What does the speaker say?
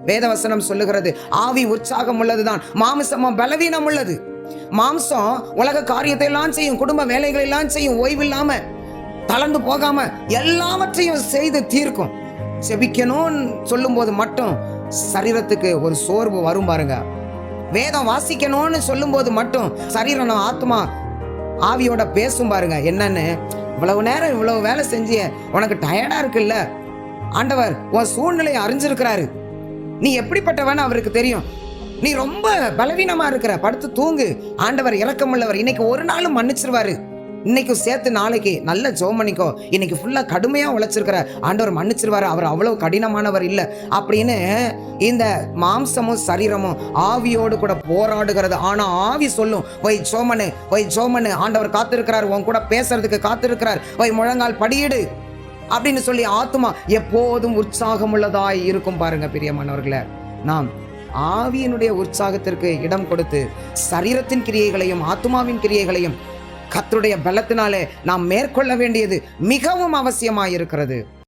வேதவசனம் சொல்லுகிறது, ஆவி உற்சாகம் உள்ளதுதான், மாம்சமோ பலவீனம் உள்ளது. மாம்சம் உலக காரியத்தை எல்லாம் செய்யும், குடும்ப வேலைகளை எல்லாம் செய்யும், ஓய்வில்லாம தளர்ந்து போகாம எல்லாவற்றையும் செய்து தீர்க்கும். செபிக்கணும்னு சொல்லும் போது மட்டும் சரீரத்துக்கு ஒரு சோர்வு வரும் பாருங்க. வேதம் வாசிக்கணும்னு சொல்லும் போது மட்டும் சரீரம் ஆத்மா ஆவியோட பேசும் பாருங்க. என்னன்னு, இவ்வளவு நேரம் இவ்வளவு வேலை செஞ்சிய, உனக்கு டயர்டா இருக்குல்ல, ஆண்டவர் உன் சூழ்நிலையை அறிஞ்சிருக்கிறாரு, நீ எப்படிப்பட்டவன் அவருக்கு தெரியும், நீ ரொம்ப பலவீனமா இருக்கிற, படுத்து தூங்கு, ஆண்டவர் இரக்கமுள்ளவர், இன்னைக்கு ஒரு நாளும் மன்னிச்சிருவாரு, இன்னைக்கு சேர்த்து நாளைக்கு நல்ல ஜெபம் பண்ணிக்கோ, இன்னைக்கு ஃபுல்லா கடுமையா உழைச்சிருக்கிற, ஆண்டவர் மன்னிச்சிருவாரு, அவர் அவ்வளவு கடினமானவர் இல்லை அப்படின்னு இந்த மாம்சமும் சரீரமும் ஆவியோடு கூட போராடுகிறது. ஆனா ஆவி சொல்லும், போய் ஜெபம் பண்ணு, ஆண்டவர் காத்திருக்கிறார், உன் கூட பேசுறதுக்கு காத்திருக்கிறார், போய் முழங்கால் படியிடு அப்படின்னு சொல்லி ஆத்துமா எப்போதும் உற்சாகம் உள்ளதாய் இருக்கும் பாருங்க. பிரியமானவர்களே, நாம் ஆவியினுடைய உற்சாகத்திற்கு இடம் கொடுத்து சரீரத்தின் கிரியைகளையும் ஆத்துமாவின் கிரியைகளையும் கர்த்தருடைய பலத்தினாலே நாம் மேற்கொள்ள வேண்டியது மிகவும் அவசியமாயிருக்கிறது.